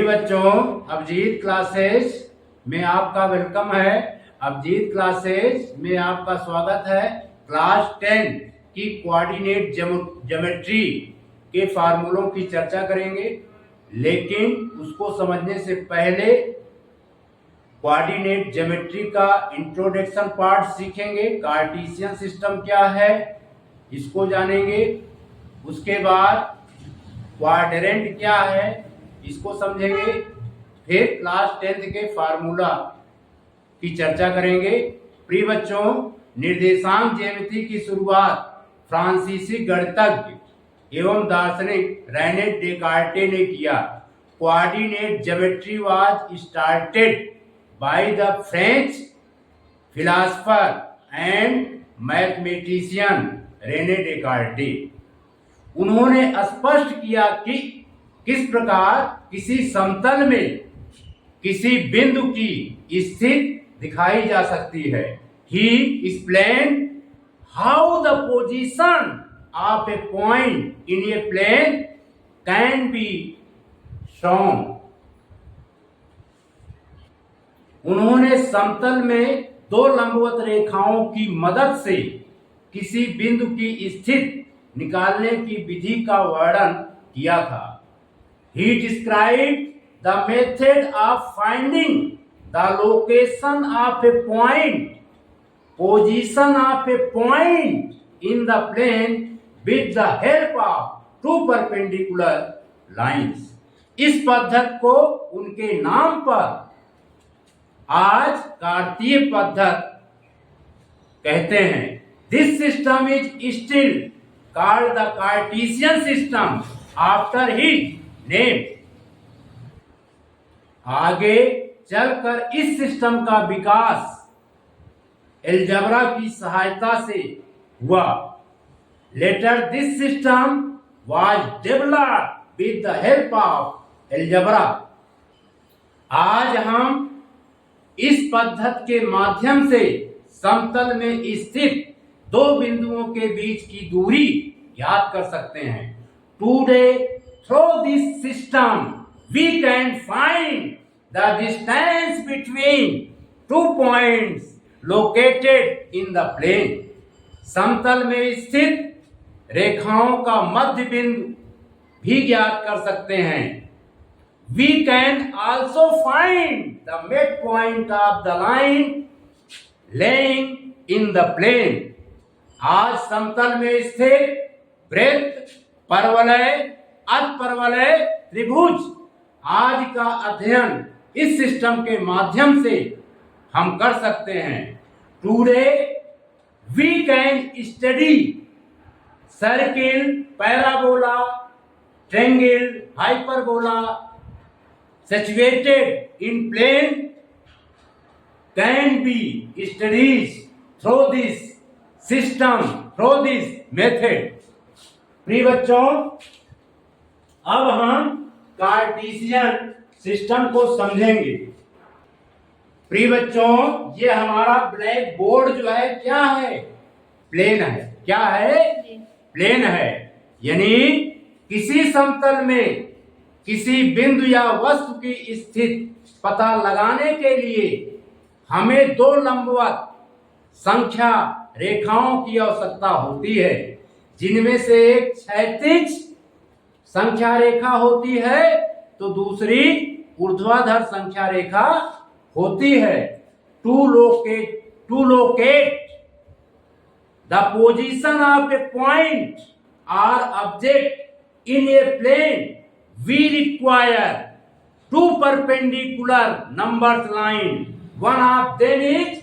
बच्चों, अभिजीत क्लासेस में आपका वेलकम है। अभिजीत क्लासेस में आपका स्वागत है। क्लास 10 की कोऑर्डिनेट ज्योमेट्री के फार्मूलों की चर्चा करेंगे, लेकिन उसको समझने से पहले कोऑर्डिनेट ज्योमेट्री का इंट्रोडक्शन पार्ट सीखेंगे। कार्टेशियन सिस्टम क्या है इसको जानेंगे। उसके बाद क्वाड्रेंट क्या है इसको समझेंगे। फिर क्लास 10 के फार्मूला की चर्चा करेंगे। प्रिय बच्चों, निर्देशांक ज्यामिति की शुरुआत फ्रांसीसी गणितज्ञ एवं दार्शनिक रेने डेकार्टे ने किया। Coordinate geometry was started by the French philosopher and mathematician Rene Descartes. उन्होंने स्पष्ट किया कि किस प्रकार किसी समतल में किसी बिंदु की स्थिति दिखाई जा सकती है। He explained how the position of a point in a plane can be shown. उन्होंने समतल में दो लंबवत रेखाओं की मदद से किसी बिंदु की स्थिति निकालने की विधि का वर्णन किया था। He described the method of finding the location of a point, position of a point in the plane with the help of two perpendicular lines. इस पद्धति को उनके नाम पर आज कार्तीय पद्धति कहते हैं। This system is still called the Cartesian system after his name. आगे चलकर इस सिस्टम का विकास एलजेब्रा की सहायता से हुआ। Later this system was developed with the help of algebra. आज हम इस पद्धति के माध्यम से समतल में स्थित दो बिंदुओं के बीच की दूरी ज्ञात कर सकते हैं। Today through this system we can find the distance between two points located in the plane. समतल में स्थित रेखाओं का मध्य बिंदु भी ज्ञात कर सकते हैं। We can also find the midpoint of the line laying in the plane. आज समतल में स्थित वृत्त, परवलय, अर्धपरवलय, त्रिभुज आदि का अध्ययन इस सिस्टम के माध्यम से हम कर सकते हैं। Today we can study circle, parabola, triangle, hyperbola situated in plane can be studied through this system, through this method. प्रिय बच्चों, अब हम कार्टेशियन सिस्टम को समझेंगे। प्रिय बच्चों, ये हमारा ब्लैक बोर्ड जो है क्या है? प्लेन है। क्या है? प्लेन है। यानी किसी समतल में किसी बिंदु या वस्तु की स्थिति पता लगाने के लिए हमें दो लंबवत संख्या रेखाओं की आवश्यकता होती है, जिनमें से एक क्षैतिज संख्या रेखा होती है तो दूसरी ऊर्ध्वाधर संख्या रेखा होती है। To locate the position of a point or object in a plane we require two perpendicular numbered line. One of them is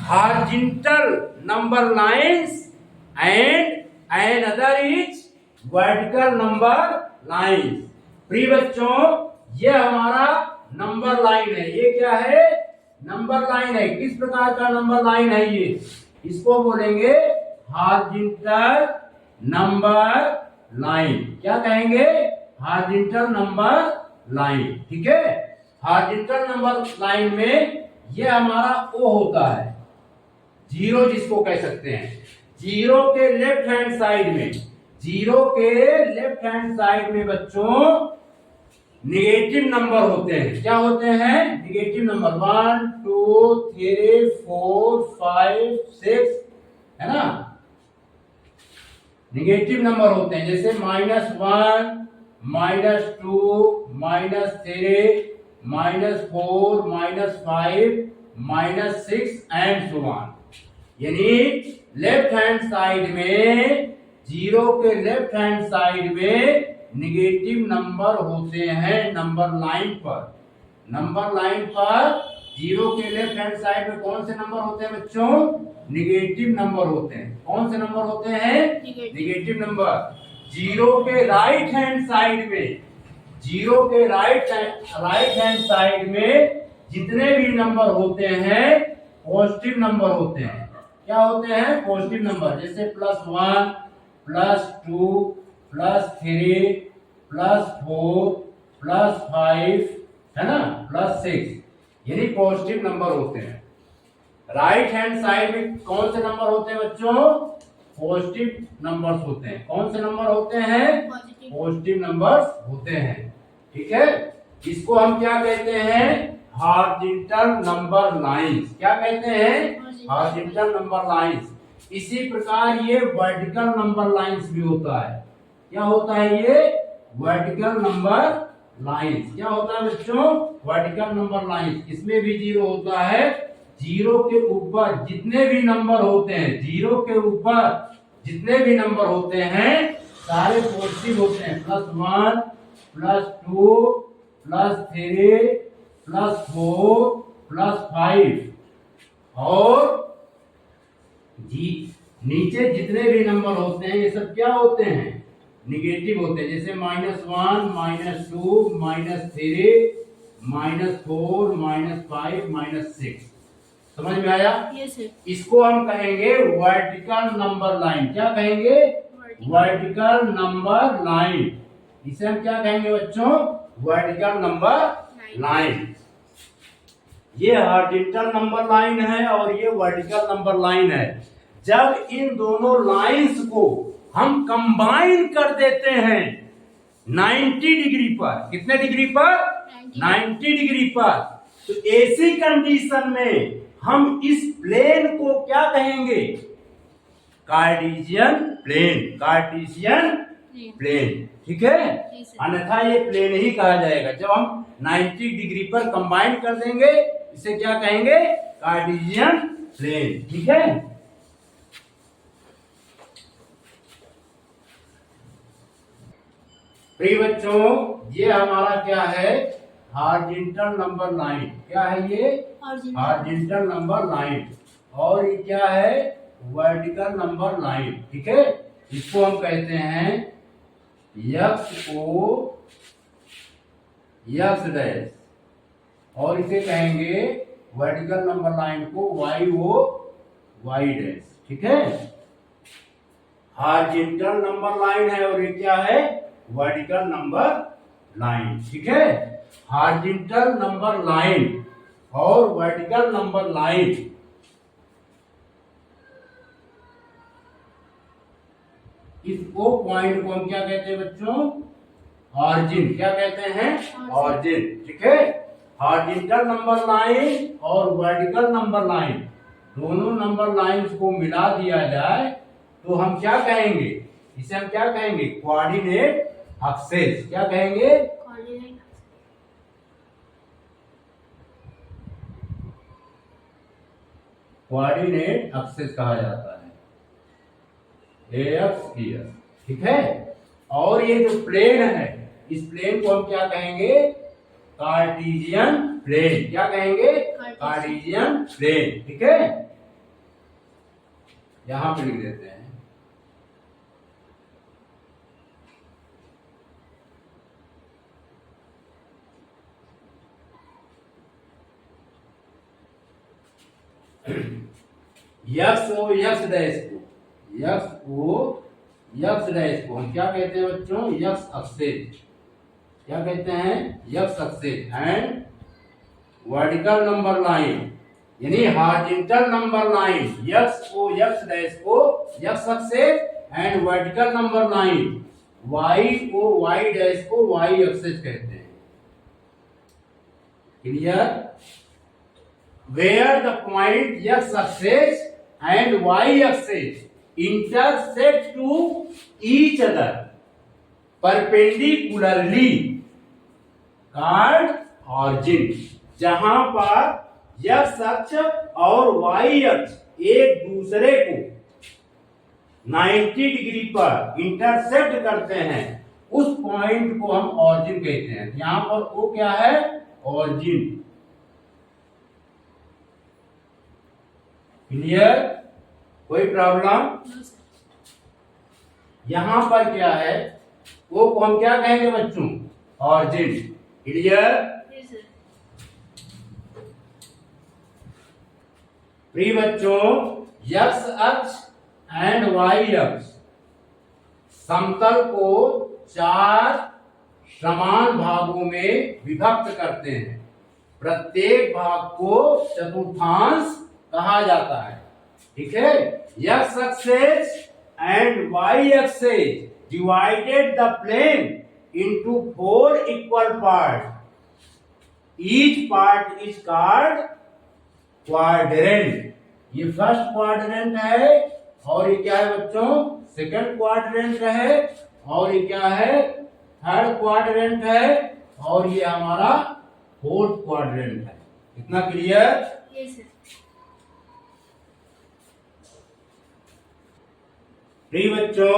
horizontal number lines and another is vertical number lines. प्रिय बच्चों, ये हमारा number line है। ये क्या है? Number line है। किस प्रकार का नंबर लाइन है ये? इसको बोलेंगे हॉरिजॉन्टल नंबर लाइन। क्या कहेंगे? Horizontal number line. ठीक है। हॉरिजॉन्टल नंबर लाइन में ये हमारा ओ होता है, जीरो जिसको कह सकते हैं। जीरो के लेफ्ट हैंड साइड में, जीरो के लेफ्ट हैंड साइड में बच्चों निगेटिव नंबर होते हैं। क्या होते हैं? Negative number. 1 2 3 4 5 6 है ना, निगेटिव नंबर होते हैं। जैसे -1 -2 -3 -4 -5 -6 एंड सो ऑन। यानी लेफ्ट हैंड साइड में, जीरो के लेफ्ट हैंड साइड में निगेटिव नंबर होते हैं नंबर लाइन पर। नंबर लाइन पर जीरो के लेफ्ट हैंड साइड में कौन से नंबर होते हैं बच्चों? निगेटिव नंबर होते हैं। कौन से नंबर होते हैं? Negative number. जीरो के राइट हैंड साइड में, जीरो के राइट हैंड साइड में जितने भी नंबर होते हैं पॉजिटिव नंबर होते हैं। क्या होते हैं? Positive number. जैसे +1 +2 +3 +4 +5 है ना, +6, यानी पॉजिटिव नंबर होते हैं। राइट हैंड साइड में कौन से नंबर होते हैं बच्चों? पॉजिटिव नंबर्स होते हैं। कौन से नंबर होते हैं? पॉजिटिव नंबर्स होते हैं। ठीक है, इसको हम क्या कहते हैं? Horizontal number lines. क्या कहते हैं? Horizontal number lines. इसी प्रकार ये वर्टिकल नंबर लाइंस भी होता है। क्या होता है ये? Vertical number lines. क्या होता है बच्चों? Vertical number lines. इसमें भी जीरो होता है। जीरो के ऊपर जितने भी नंबर होते हैं, जीरो के ऊपर जितने भी नंबर होते हैं सारे पॉजिटिव होते हैं। +1 +2 +3 +4 +5 और जी नीचे जितने भी नंबर होते हैं ये सब क्या होते हैं? निगेटिव होते हैं। जैसे -1 -2 -3 -4 -5 -6। समझ में आया? इसको हम कहेंगे वर्टिकल नंबर लाइन। क्या कहेंगे? Vertical number line. इसे हम क्या कहेंगे बच्चों? Vertical number line. ये हॉरिजॉन्टल नंबर लाइन है और ये वर्टिकल नंबर लाइन है। जब इन दोनों लाइंस को हम कंबाइन कर देते हैं 90 डिग्री पर, कितने डिग्री पर? 90 डिग्री पर, तो ऐसी कंडीशन में हम इस प्लेन को क्या कहेंगे? Cartesian plane. Cartesian plane. ठीक है, अन्यथा ये प्लेन ही कहा जाएगा। जब हम 90 डिग्री पर कंबाइन कर देंगे इसे क्या कहेंगे? Cartesian plane. ठीक है, प्रिय बच्चों, ये हमारा क्या है? Horizontal number line. क्या है ये? Horizontal number line. और ये क्या है? Vertical number line. ठीक है, इसको हम कहते हैं x o x डैश, और इसे कहेंगे वर्टिकल नंबर लाइन को y o y डैश। ठीक है, हॉरिजॉन्टल नंबर लाइन है और ये क्या है? Vertical number line. ठीक है, हॉरिजॉन्टल नंबर लाइन और वर्टिकल नंबर लाइन इसको पॉइंट को हम क्या कहते हैं बच्चों? ऑरिजिन। क्या कहते हैं? ऑरिजिन। ठीक है, हॉरिजॉन्टल नंबर लाइन और वर्टिकल नंबर लाइन दोनों नंबर लाइंस को मिला दिया जाए तो हम क्या कहेंगे? इसे हम क्या कहेंगे? Coordinate axes. क्या कहेंगे? कोऑर्डिनेट एक्सेस कहा जाता है। AX ES। ठीक है, और ये जो प्लेन है इस प्लेन को हम क्या कहेंगे? Cartesian plane. क्या कहेंगे? Cartesian plane. ठीक है, यहां पे लिख देते हैं। एक्स ओ एक्स डैश को, एक्स ओ एक्स डैश को हम क्या कहते हैं बच्चों? X axis. क्या कहते हैं? X axis. And vertical number line यानी horizontal number line X O X dash को X axis and vertical number line Y O Y dash को वाई एक्सेस कहते हैं। Clear, where the point x axis and y axis intersect to each other perpendicularly called origin, जहां पर x अक्ष और y अक्ष एक दूसरे को 90 डिग्री पर इंटरसेक्ट करते हैं, उस पॉइंट को हम ऑरिजिन कहते हैं। यहां पर वो क्या है, ऑरिजिन। क्लियर, कोई प्रॉब्लम? यहां पर क्या है, वो को हम क्या कहेंगे बच्चों, ऑरिजिन। क्लियर, प्रिय बच्चों, x अक्ष एंड y अक्ष समतल को 4 समान भागों में विभक्त करते हैं। प्रत्येक भाग को चतुर्थांश कहा जाता है। ठीक है, x axis and y axis divided the plane into 4 equal parts. Each part is called quadrant. ये फर्स्ट क्वाड्रेंट है, और ये क्या है बच्चों, सेकंड क्वाड्रेंट है, और ये क्या है, थर्ड क्वाड्रेंट है, और ये हमारा फोर्थ क्वाड्रेंट है। इतना क्लियर? Yes sir. प्रिय बच्चों,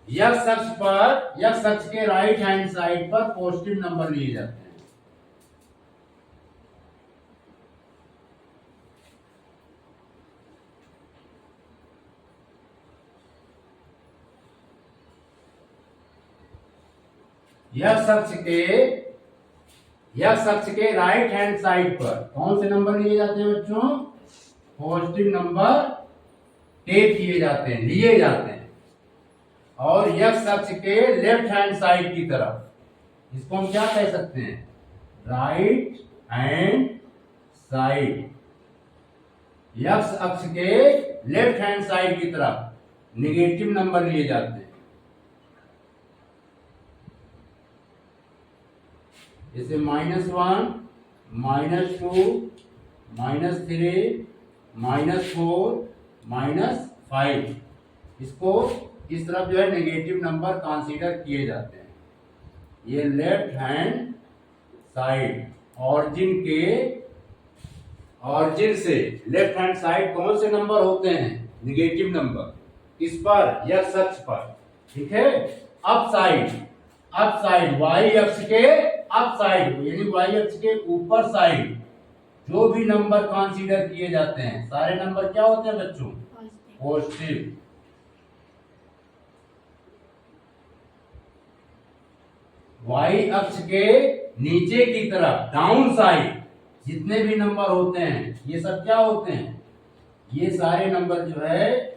x अक्ष पर, x अक्ष के राइट हैंड साइड पर पॉजिटिव नंबर लिए जाते हैं। x अक्ष के राइट हैंड साइड पर कौन से नंबर लिए जाते हैं बच्चों, पॉजिटिव नंबर टेक किए जाते हैं, लिए जाते हैं। और x अक्ष के लेफ्ट हैंड साइड की तरफ, इसको हम क्या कह सकते हैं, राइट हैंड साइड। x अक्ष के लेफ्ट हैंड साइड की तरफ नेगेटिव नंबर लिए जाते हैं। जैसे -1, -2, -3, -4, -5, इसको इस तरफ जो है नेगेटिव नंबर कंसीडर किए जाते हैं। ये लेफ्ट हैंड साइड, ऑरिजिन से लेफ्ट हैंड साइड कौन से नंबर होते हैं, नेगेटिव नंबर, इस पर, x अक्ष पर। ठीक है, अप साइड y अक्ष के अप साइड, यानी y अक्ष के ऊपर साइड जो भी नंबर कंसीडर किए जाते हैं, सारे नंबर क्या होते हैं बच्चों, पॉजिटिव। y अक्ष के नीचे की तरफ, डाउन साइड, जितने भी नंबर होते हैं, ये सब क्या होते हैं, ये सारे नंबर जो है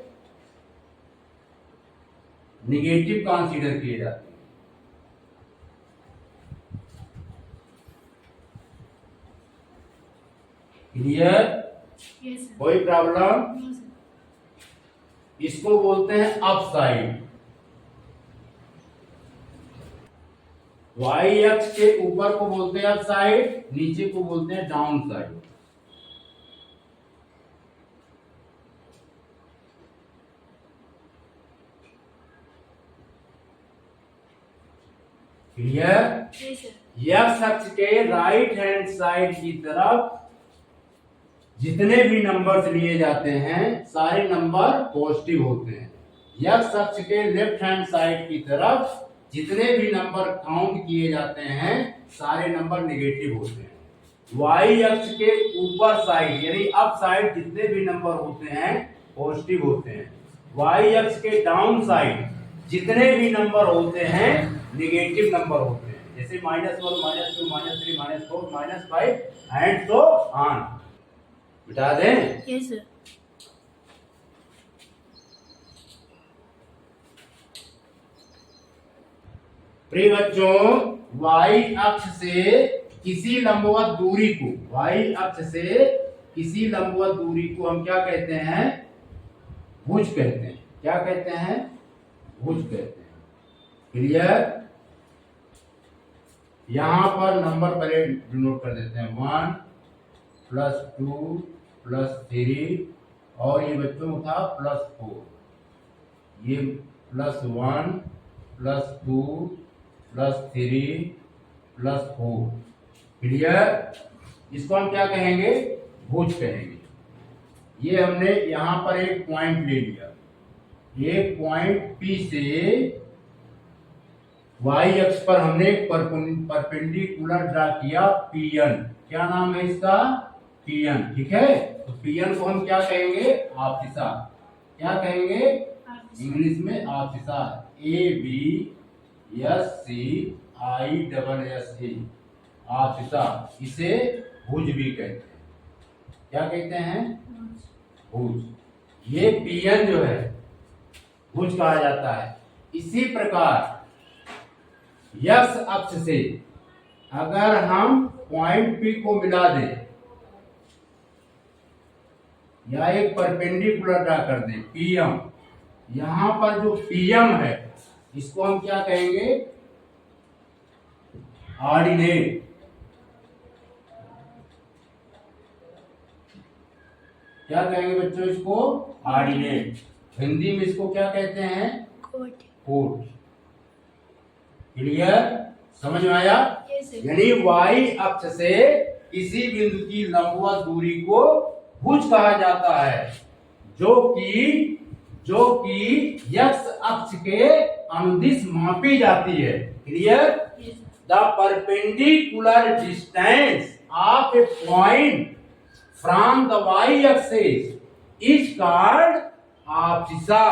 निगेटिव कंसीडर किए जाते हैं। क्लियर? कोई प्रॉब्लम? इसको बोलते हैं अप साइड। y अक्ष के ऊपर को बोलते हैं अप साइड, नीचे को बोलते हैं डाउन साइड। क्लियर? x अक्ष के राइट हैंड साइड की तरफ जितने भी नंबर्स लिए जाते हैं, सारे नंबर पॉजिटिव होते हैं। x अक्ष के लेफ्ट हैंड साइड की तरफ जितने भी नंबर काउंट किए जाते हैं, सारे नंबर नेगेटिव होते हैं। y अक्ष के ऊपर साइड, यानी अप साइड, जितने भी नंबर होते हैं पॉजिटिव होते हैं। y अक्ष के डाउन साइड जितने भी नंबर होते हैं नेगेटिव नंबर होते हैं। जैसे -1, -2, -3, -4, -5 एंड सो ऑन। बिठा दें? Yes sir. प्रिय बच्चों, y अक्ष से किसी लंबवत दूरी को, y अक्ष से किसी लंबवत दूरी को हम क्या कहते हैं, भुज कहते हैं। क्या कहते हैं, भुज कहते हैं। क्लियर? यहाँ पर नंबर पहले डिनोट कर देते हैं 1 + 2 + 3 और ये बच्चों था +4, ये +1 + 2 + 3 + 4। क्लियर? इसको हम क्या कहेंगे? भुज कहेंगे। ये हमने यहाँ पर एक पॉइंट ले लिया, एक पॉइंट P से y अक्ष पर हमने एक परपेंडिकुलर ड्रा किया PN। क्या नाम है इसका? PN। ठीक है, तो PN को हम क्या कहेंगे? आपसिसा। क्या कहेंगे? इंग्लिश में आपसिसा। ABSCISSA आपसिसा। इसे भुज भी कहते हैं। क्या कहते हैं? भुज। ये PN जो है भुज कहा जाता है। इसी प्रकार x अक्ष से अगर हम पॉइंट P को मिला दें या एक परपेंडिकुलर ड्रा कर दें PM, यहां पर जो PM है इसको हम क्या कहेंगे? ऑर्डिनेट। क्या कहेंगे बच्चों इसको? ऑर्डिनेट। हिंदी में इसको क्या कहते हैं? कोट। क्लियर? समझ में आया? यानी y अक्ष से किसी बिंदु की लंबवत दूरी को भुज कहा जाता है, जो कि x अक्ष के अनुदिश मापी जाती है। Clear? The perpendicular distance of a point from the y axis is called abscissa.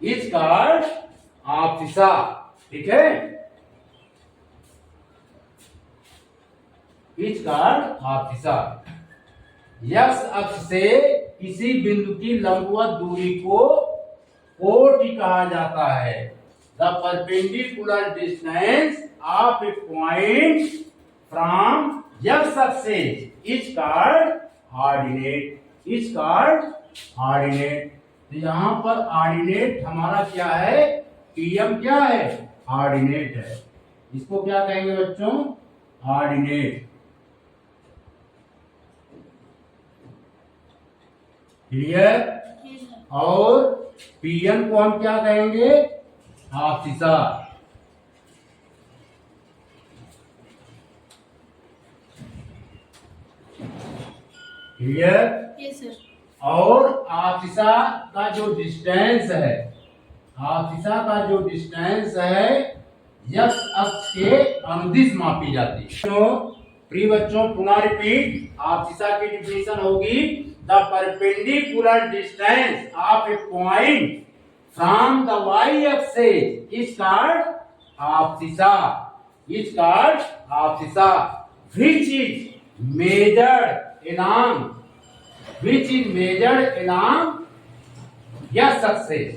Is called abscissa. ठीक है, इज कॉल्ड आपसिसा। x अक्ष से किसी बिंदु की लंबवत दूरी को कोटि कहा जाता है। The perpendicular distance of a point from x axis is called ordinate. Is called ordinate. तो यहां पर ऑर्डिनेट हमारा क्या है? PM क्या है? ऑर्डिनेट है। इसको क्या कहेंगे बच्चों? ऑर्डिनेट। क्लियर? और PN को हम क्या कहेंगे? आपसिसा। क्लियर? और आपसिसा का जो डिस्टेंस है, आपसिसा का जो डिस्टेंस है x अक्ष के अनुदिश मापी जाती है। तो प्रिय बच्चों पुनः रिपीट, आपसिसा की डिफिनेशन होगी the perpendicular distance of a point from the y axis is called abscissa. Is called abscissa which is measured along x axis,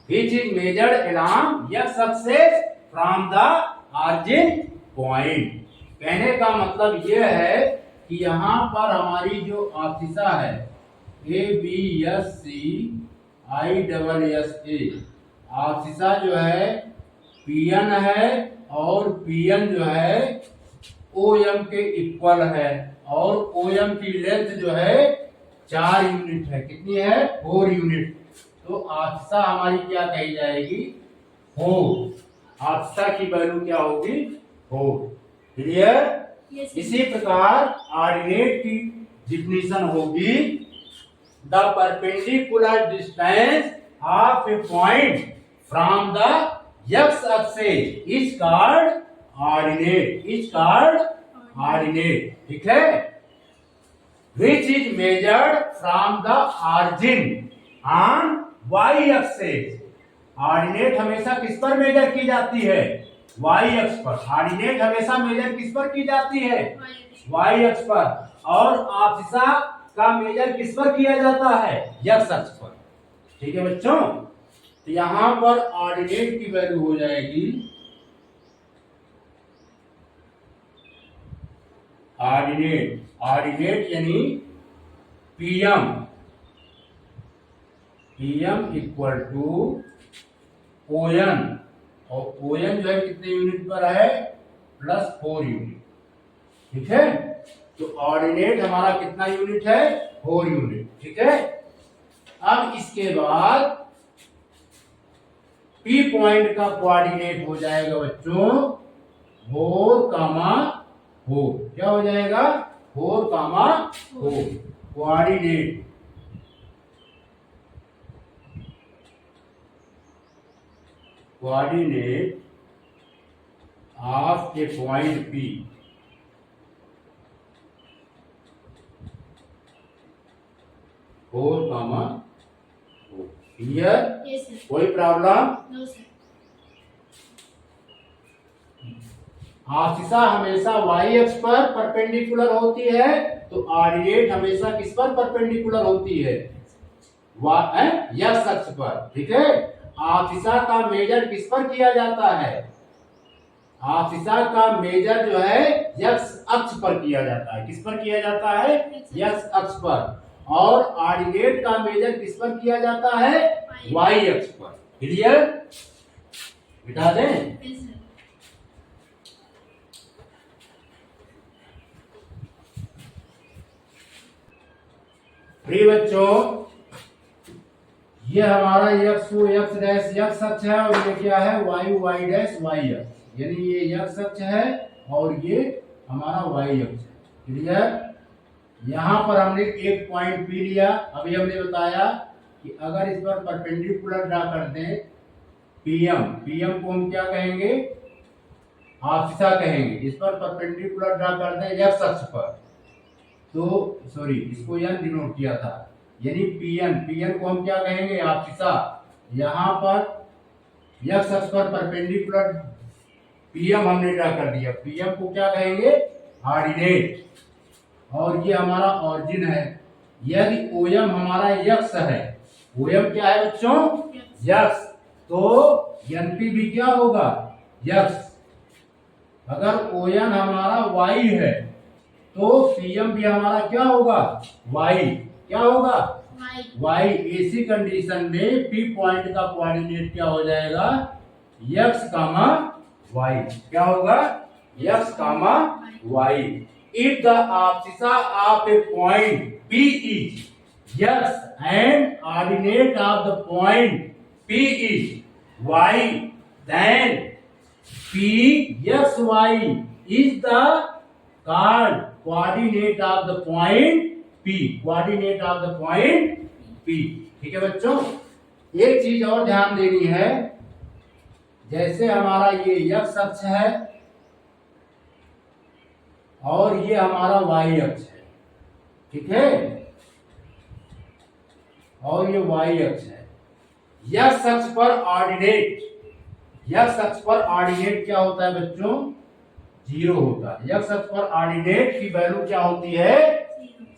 which is measured along x axis from the origin point। कहने का मतलब यह है कि यहाँ पर हमारी जो आपसिसा है ABSCISSA, आपसिसा जो है PN है और PN जो है OM के इक्वल है और OM की लेंथ जो है 4 यूनिट है। कितनी है? 4 यूनिट। तो आपसिसा हमारी क्या कही जाएगी? 4। आपसिसा की वैल्यू क्या होगी? 4। क्लियर? इसी प्रकार ऑर्डिनेट की डिफिनेशन होगी the perpendicular distance of a point from the x axis is called ordinate. Is called ordinate. ठीक है, which is measured from the origin on y axis। Ordinate हमेशा किस पर मेजर की जाती है? y अक्ष पर। ऑर्डिनेट हमेशा मेजर किस पर की जाती है? y अक्ष पर। और आपसिसा का मेजर किस पर किया जाता है? x अक्ष पर। ठीक है बच्चों, तो यहां पर ऑर्डिनेट की वैल्यू हो जाएगी ऑर्डिनेट यानी PM इक्वल टू ON और OM जो है कितने यूनिट पर है, +4 यूनिट। ठीक है, तो ऑर्डिनेट हमारा कितना यूनिट है, 4 यूनिट। ठीक है, अब इसके बाद P पॉइंट का कोऑर्डिनेट हो जाएगा बच्चों 4,4। क्या हो जाएगा, 4,4 coordinate. Coordinate of a point P। Clear, कोई प्रॉब्लम? आशीषा हमेशा y अक्ष पर परपेंडिकुलर होती है, तो ऑर्डिनेट हमेशा किस पर परपेंडिकुलर होती है, x अक्ष पर। ठीक है, आशीषा का मेजर किस पर किया जाता है, आशीषा का मेजर जो है x अक्ष पर किया जाता है। किस पर किया जाता है, x अक्ष पर। और ऑर्डिनेट का मेजर किस पर किया जाता है, y अक्ष पर। क्लियर, बिठा दें। प्रिय बच्चों, ये हमारा x डैश x अक्ष है और ये क्या है, y डैश y अक्ष। यानी ये x अक्ष है और ये हमारा y अक्ष है। क्लियर, यहाँ पर हमने एक पॉइंट P लिया। अभी हमने बताया कि अगर इस पर परपेंडिकुलर ड्रा कर दें PM को हम क्या कहेंगे, आशीषा कहेंगे। इस पर परपेंडिकुलर ड्रा कर दें x अक्ष पर, तो सॉरी इसको यहां डिनोट किया था, यानी PN को हम क्या कहेंगे, आशीषा। यहाँ पर x अक्ष पर परपेंडिकुलर PM हमने ड्रा कर दिया, PM को क्या कहेंगे, ऑर्डिनेट। और ये हमारा ऑरिजिन है। यदि OM हमारा x है, OM क्या है बच्चों, x, तो NP भी क्या होगा, x। अगर ON हमारा y है तो PM भी हमारा क्या होगा, y। क्या होगा, y। ऐसी कंडीशन में P पॉइंट का कोऑर्डिनेट क्या हो जाएगा, x, y। क्या होगा, x, y। If the abscissa of a point P is x and ordinate of the point P is y, then PXY is the coordinate of the point P। coordinate of the point P। ठीक है बच्चों, एक चीज और ध्यान देनी है, जैसे हमारा ये x अक्ष है और ये हमारा y अक्ष है। ठीक है, और ये y अक्ष है। x अक्ष पर ऑर्डिनेट, x अक्ष पर ऑर्डिनेट क्या होता है बच्चों, 0 होता है। x अक्ष पर ऑर्डिनेट की वैल्यू क्या होती है,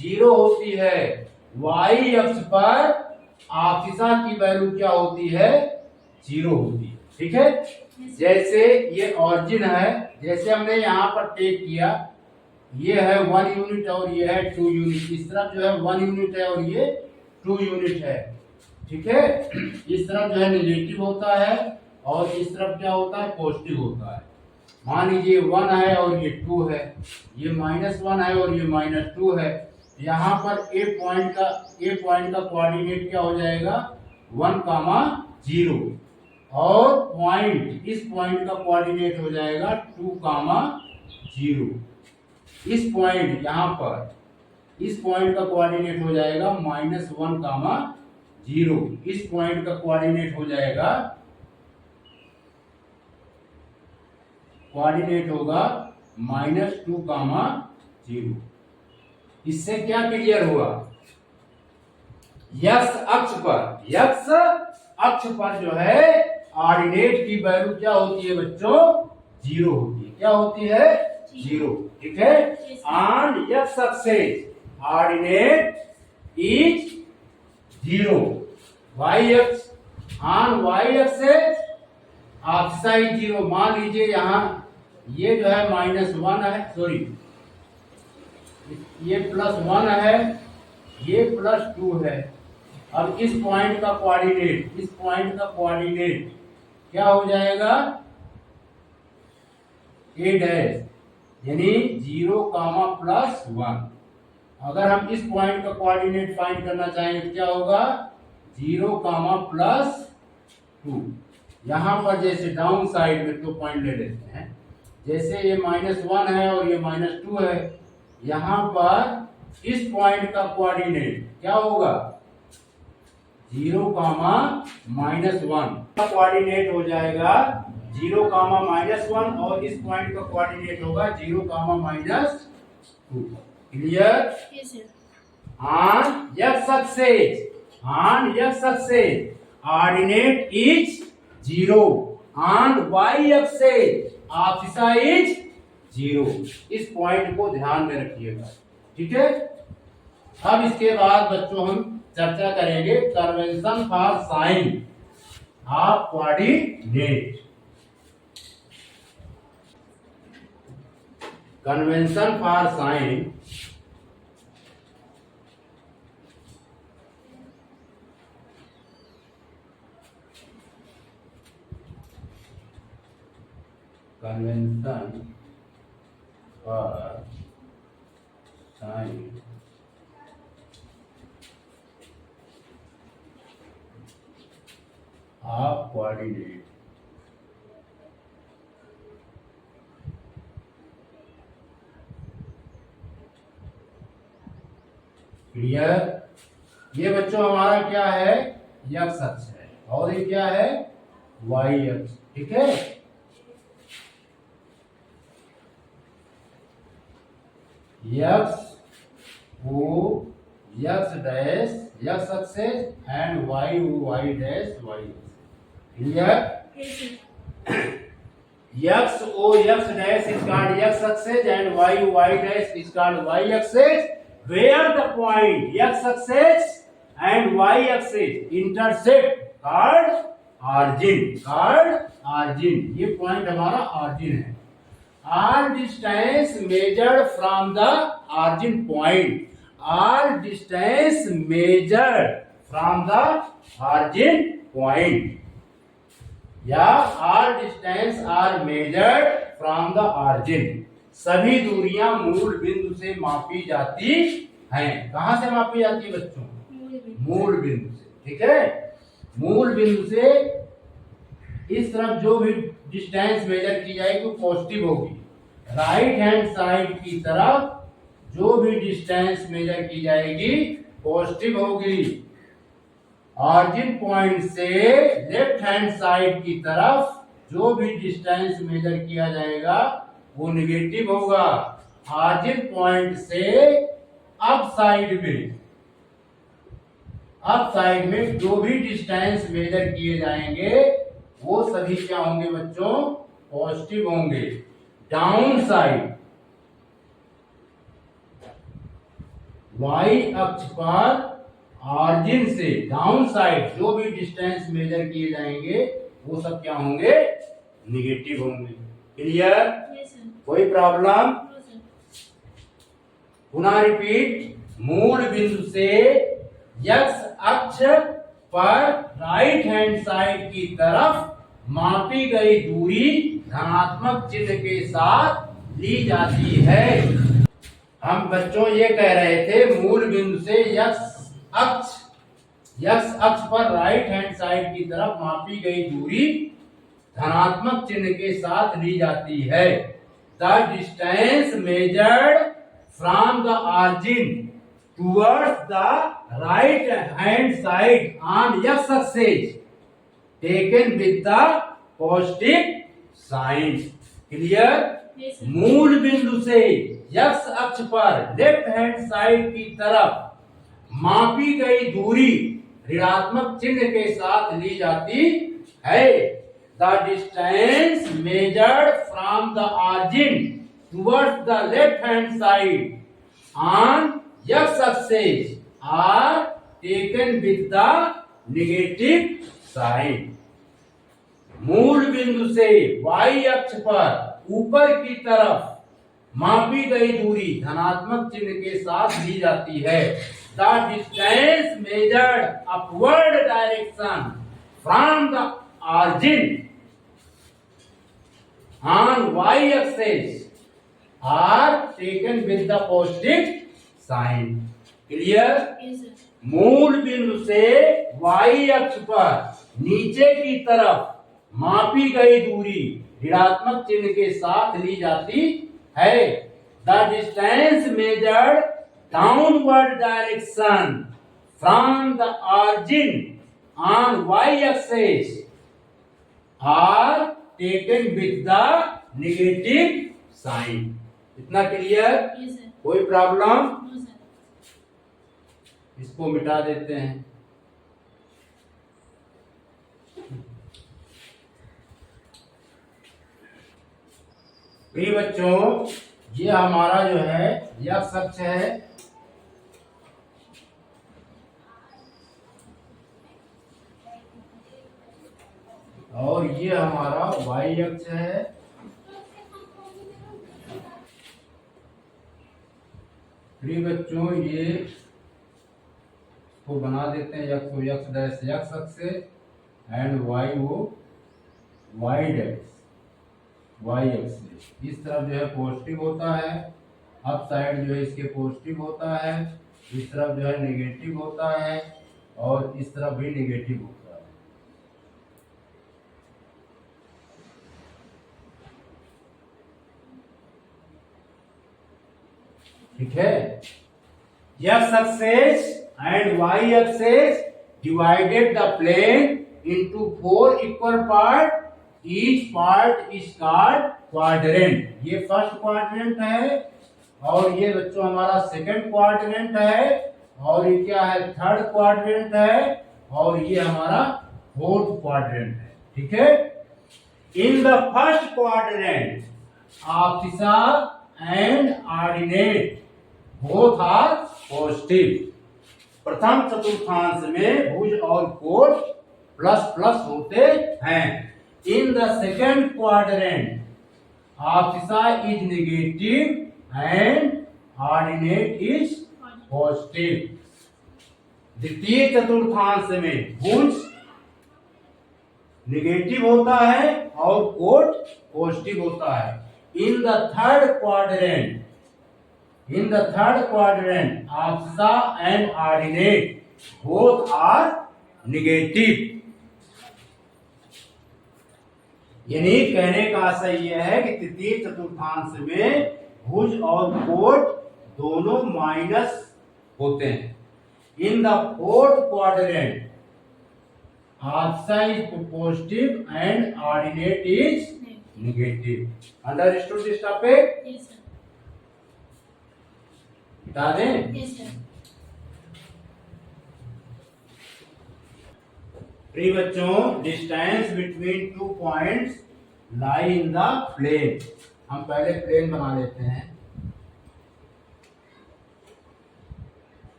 0 होती है। y अक्ष पर आशीषा की वैल्यू क्या होती है, 0 होती है। ठीक है, जैसे ये ऑरिजिन है, जैसे हमने यहाँ पर टेक किया, ये है 1 यूनिट और ये है 2 यूनिट। इस तरफ जो है 1 यूनिट है और ये 2 यूनिट है। ठीक है, इस तरफ जो है नेगेटिव होता है और इस तरफ क्या होता है, पॉजिटिव होता है। मान लीजिए 1 है और ये 2 है, ये -1 है और ये -2 है। यहाँ पर ए पॉइंट का कोऑर्डिनेट क्या हो जाएगा, 1, 0। और पॉइंट, इस पॉइंट का कोऑर्डिनेट हो जाएगा 2, 0। इस पॉइंट यहाँ पर, इस पॉइंट का कोऑर्डिनेट हो जाएगा -1, 0। इस पॉइंट का कोऑर्डिनेट हो जाएगा, कोऑर्डिनेट होगा -2, 0। इससे क्या क्लियर हुआ, x अक्ष पर जो है ऑर्डिनेट की वैल्यू क्या होती है बच्चों, 0 होती है। क्या होती है, 0। ठीक है, on x axis ordinate is 0। y अक्ष, ऑन y एक्सिस आशीषा इज 0। मान लीजिए यहाँ ये जो है -1 है, सॉरी ये +1 है, ये +2 है। अब इस पॉइंट का कोऑर्डिनेट, इस पॉइंट का कोऑर्डिनेट क्या हो जाएगा a डैश यानी 0, +1। अगर हम इस पॉइंट का कोऑर्डिनेट फाइंड करना चाहेंगे तो क्या होगा 0, +2। यहां पर जैसे डाउन साइड में 2 पॉइंट ले लेते हैं, जैसे ये -1 है और ये -2 है, यहां पर इस पॉइंट का कोऑर्डिनेट क्या होगा 0, -1 का कोऑर्डिनेट हो जाएगा 0, -1 और इस पॉइंट का कोऑर्डिनेट होगा 0, -2। Clear? on x axis ordinate is 0, on y axis opposite is 0। इस पॉइंट को ध्यान में रखिएगा, ठीक है। अब इसके बाद बच्चों हम चर्चा करेंगे convention for sign of coordinate. Convention for sign convention for sign of coordinate. Clear? ये बच्चों हमारा क्या है x अक्ष है और ये क्या है y अक्ष, ठीक है। x O x dash x axis and y O y dash y axis. Clear? x O x dash is called x axis and y O y dash is called y axis, where the point x axis and y axis intersect called origin। ये point हमारा origin है। All distance measured from the origin point, all distance measured from the origin point, या all distance are measured from the origin। सभी दूरियां मूल बिंदु से मापी जाती हैं। कहां से मापी जाती है बच्चों? मूल बिंदु से, ठीक है। मूल बिंदु से इस तरफ जो भी डिस्टेंस मेजर की जाएगी वो पॉजिटिव होगी। राइट हैंड साइड की तरफ जो भी डिस्टेंस मेजर की जाएगी पॉजिटिव होगी। ऑरिजिन पॉइंट से लेफ्ट हैंड साइड की तरफ जो भी डिस्टेंस मेजर किया जाएगा वो निगेटिव होगा। ऑरिजिन पॉइंट से अप साइड में जो भी डिस्टेंस मेजर किए जाएंगे वो सभी क्या होंगे बच्चों? पॉजिटिव होंगे। डाउन साइड y अक्ष पर ऑरिजिन से डाउन साइड जो भी डिस्टेंस मेजर किए जाएंगे वो सब क्या होंगे? निगेटिव होंगे। क्लियर? कोई प्रॉब्लम? पुनः रिपीट, मूल बिंदु से x अक्ष पर राइट हैंड साइड की तरफ मापी गई दूरी धनात्मक चिन्ह के साथ ली जाती है। हम बच्चों ये कह रहे थे मूल बिंदु से x अक्ष पर राइट हैंड साइड की तरफ मापी गई दूरी धनात्मक चिन्ह के साथ ली जाती है। The distance measured from the origin towards the right hand side on x axis taken with the positive sign। Clear? मूल बिंदु से x अक्ष पर लेफ्ट हैंड साइड की तरफ मापी गई दूरी ऋणात्मक चिन्ह के साथ ली जाती है। The distance measured from the origin towards the left hand side on x axis are taken with the negative sign। मूल बिंदु से y अक्ष पर ऊपर की तरफ मापी गई दूरी धनात्मक चिन्ह के साथ ली जाती है। The distance measured upward direction from the origin on y axis are taken with the positive sign. Clear? Yes, sir. मूल बिंदु से y अक्ष पर नीचे की तरफ मापी गई दूरी ऋणात्मक चिन्ह के साथ ली जाती है. The distance measured downward direction from the origin on y axis are taken with the negative sign. इतना क्लियर? Yes, sir. कोई प्रॉब्लम? No, sir. इसको मिटा देते हैं. प्रिय बच्चों, ये हमारा जो है x अक्ष है और ये हमारा y अक्ष है. प्रिय बच्चों, ये को बना देते हैं x को x डैश x अक्ष से एंड y वो y डैश y अक्ष से. इस तरफ जो है पॉजिटिव होता है, अप साइड जो है इसके पॉजिटिव होता है, इस तरफ जो है नेगेटिव होता है और इस तरफ भी नेगेटिव होता है. ठीक है. x axis and y axis divided the plane into 4 equal part. Each part is called quadrant. ये फर्स्ट क्वाड्रेंट है और ये बच्चों हमारा सेकंड क्वाड्रेंट है और ये क्या है, थर्ड क्वाड्रेंट है और ये हमारा फोर्थ क्वाड्रेंट है. ठीक है. In the first quadrant abscissa and ordinate both are positive. प्रथम चतुर्थांश में भुज और कोण प्लस प्लस होते हैं. In the second quadrant abscissa is negative and ordinate is positive. द्वितीय चतुर्थांश में भुज नेगेटिव होता है और कोण पॉजिटिव होता है. In the third quadrant abscissa and ordinate both are negative. यानी कहने का आशय यह है कि तृतीय चतुर्थांश में भुज और कोण दोनों माइनस होते हैं. In the fourth quadrant abscissa is positive and ordinate is negative. Understood this topic? Yes, sir. बता दें. Yes, sir. प्रिय बच्चों, distance between 2 points lie in the plane. हम पहले प्लेन बना लेते हैं.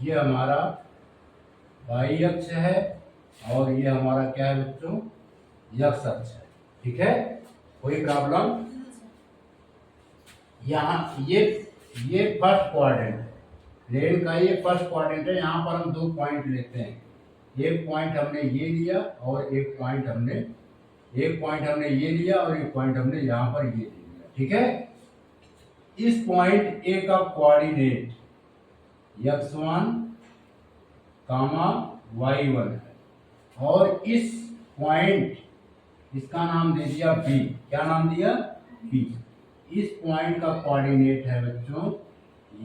ये हमारा y अक्ष है और ये हमारा क्या है बच्चों, x अक्ष है. ठीक है. कोई प्रॉब्लम? यहाँ ये फर्स्ट क्वाड्रेंट है, प्लेन का ये फर्स्ट क्वाड्रेंट है. यहाँ पर हम 2 पॉइंट लेते हैं. एक पॉइंट हमने ये लिया और एक पॉइंट हमने ये लिया और एक पॉइंट हमने यहाँ पर ये ले लिया. ठीक है. इस पॉइंट ए का कोऑर्डिनेट x1, y1 है और इस पॉइंट, इसका नाम दे दिया B. क्या नाम दिया? B. इस पॉइंट का कोऑर्डिनेट है बच्चों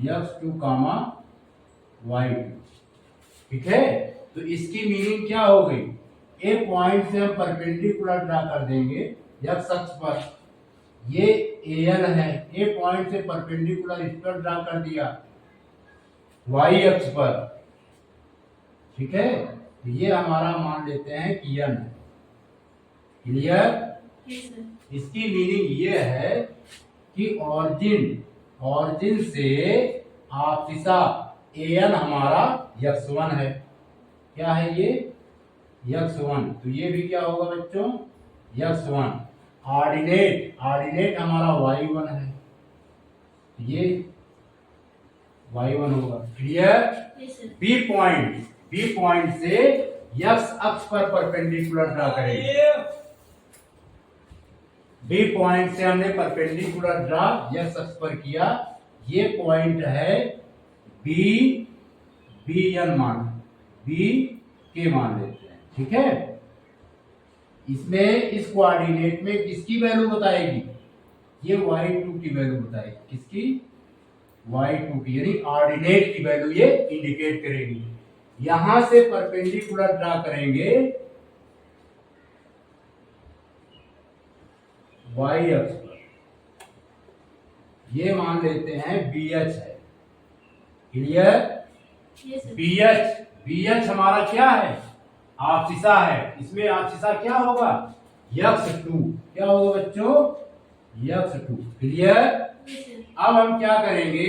x2, y2. ठीक है. तो इसकी मीनिंग क्या हो गई? ए पॉइंट से हम परपेंडिकुलर ड्रा कर देंगे x अक्ष पर. ये AN है, ए पॉइंट से परपेंडिकुलर इस पर ड्रा कर दिया y अक्ष पर. ठीक है. तो ये हमारा मान लेते हैं कि n है. क्लियर? Yes, sir. इसकी मीनिंग ये है कि ऑरिजिन से आपसिसा AN हमारा x1 है क्या है ये x1, तो ये भी क्या होगा बच्चों x1। ऑर्डिनेट हमारा y1 है, ये y1 होगा। क्लियर। बी पॉइंट से x अक्ष पर परपेंडिकुलर ड्रा करेंगे। बी पॉइंट से हमने परपेंडिकुलर ड्रा x अक्ष पर किया। ये पॉइंट है bn मान, b के मान लेते हैं, ठीक है। इसमें इस कोऑर्डिनेट में किसकी वैल्यू बताएगी, ये y2 की वैल्यू बताएगी। किसकी, y2 की, यानी ऑर्डिनेट की वैल्यू ये इंडिकेट करेगी। यहां से परपेंडिकुलर ड्रा करेंगे y अक्ष पर, ये मान लेते हैं BH है। क्लियर। BH हमारा क्या है, आपसिसा है। इसमें आपसिसा क्या होगा x2, क्या होगा बच्चों x2। क्लियर। अब हम क्या करेंगे,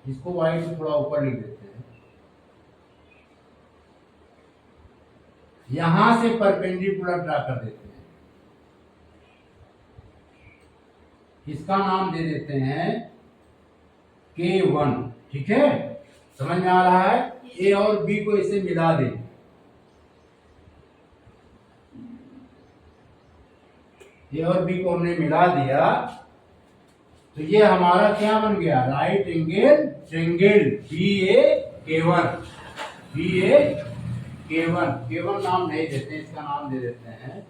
इसको y से थोड़ा ऊपर लिख देते हैं। यहां से परपेंडिकुलर ड्रा कर देते हैं, इसका नाम दे देते हैं K1, ठीक है। समझ में आ रहा है। ए और बी को इसे मिला दें, ए और बी को हमने मिला दिया तो ये हमारा क्या बन गया, right angle triangle BA K1 नाम नहीं देते, इसका नाम दे देते हैं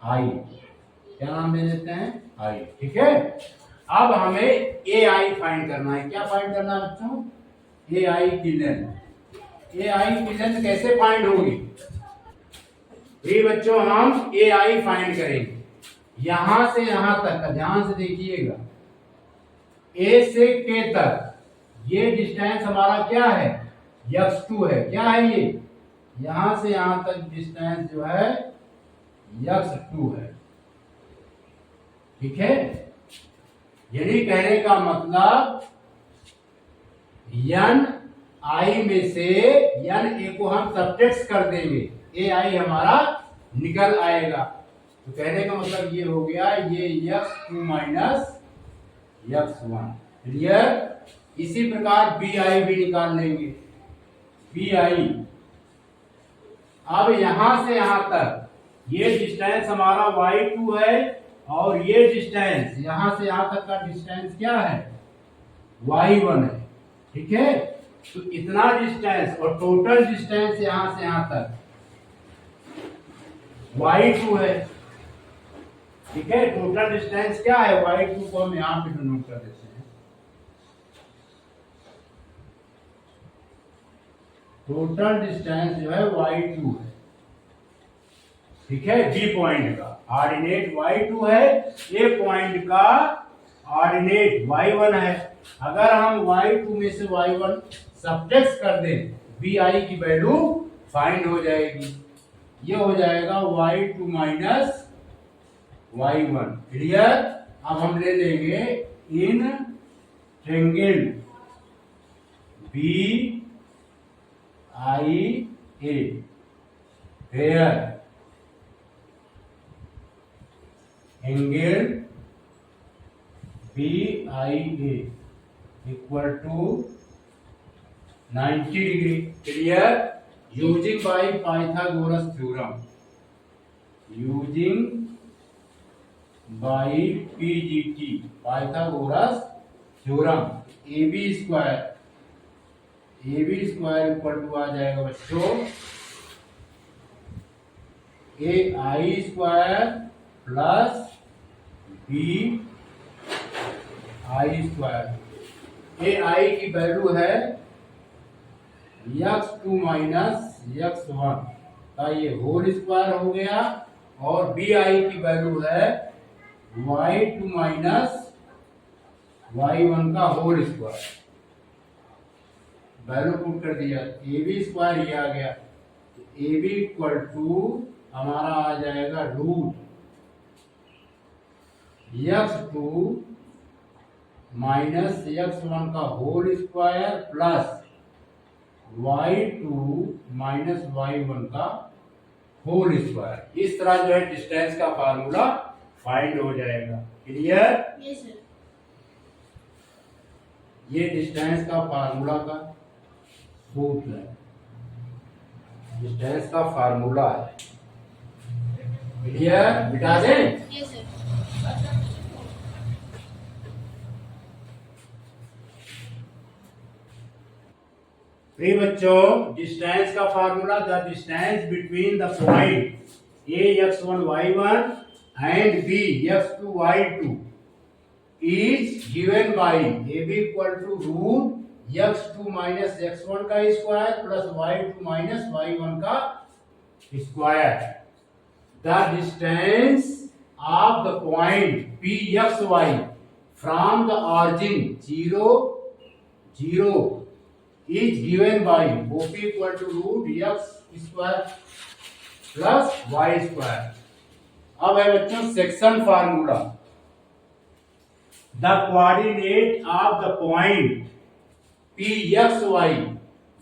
आई। क्या नाम दे देते हैं, आई, ठीक है। अब हमें ए आई फाइंड करना है। क्या फाइंड करना है बच्चों, ए आई की लेंथ। ए आई की लेंथ कैसे फाइंड होगी, ये बच्चों हम ए आई फाइंड करेंगे। यहां से यहां तक का ध्यान से देखिएगा, ए से के तक ये डिस्टेंस हमारा क्या है, x2 है। क्या है ये, यहां से यहां तक डिस्टेंस जो है x2 है, ठीक है। यानी कहने का मतलब n आई में से n ए को हम सब्ट्रैक्ट कर देंगे, ए आई हमारा निकल आएगा। तो कहने का मतलब ये हो गया, ये x2 माइनस x1। क्लियर। इसी प्रकार बी आई भी निकाल लेंगे, बी आई। अब यहां से यहां तक ये डिस्टेंस हमारा y2 है और ये डिस्टेंस यहां से यहां तक का डिस्टेंस क्या है, y1 है, ठीक है। तो इतना डिस्टेंस और टोटल डिस्टेंस यहां से यहां तक y2 है, ठीक है। टोटल डिस्टेंस क्या है, y2 को हम यहां पे डिनोट कर देते हैं। टोटल डिस्टेंस जो है y2 है, ठीक है। बी पॉइंट का ऑर्डिनेट y2 है, ए पॉइंट का ऑर्डिनेट y1 है। अगर हम y2 में से y1 सब्ट्रैक्ट कर दें, बी आई की वैल्यू फाइंड हो जाएगी। ये हो जाएगा y2 माइनस y1। क्लियर। अब हम ले लेंगे in triangle B I A, where angle BIA equal to 90 degree. Clear. Using by Pythagoras theorem, using by PGT Pythagoras theorem, AB square equal to आ जाएगा बच्चों AI square plus BI square. AI की value है x2 minus x1 का ये whole square हो गया, और BI की वैल्यू है y2 माइनस y1 का होल स्क्वायर। वैल्यू पुट कर दिया, AB स्क्वायर ये आ गया, AB इक्वल टू हमारा आ जाएगा रूट x2 माइनस x1 का whole square plus y2 minus y1 का होल स्क्वायर। इस तरह जो है डिस्टेंस का फार्मूला फाइंड हो जाएगा। क्लियर? Yes sir. ये डिस्टेंस का फार्मूला का सूत्र है, डिस्टेंस का फार्मूला है। क्लियर? मिटा दें? Yes sir. प्रिय बच्चों, डिस्टेंस का formula, the distance between the point a x1 y1 and b x2 y2 is given by ab equal to root x2 minus x1 का square plus y2 minus y1 का square. The distance of the point p x y from the origin 0 0 is given by OP equal to root x square plus y square। अब है बच्चों section formula. The coordinate of the point p x y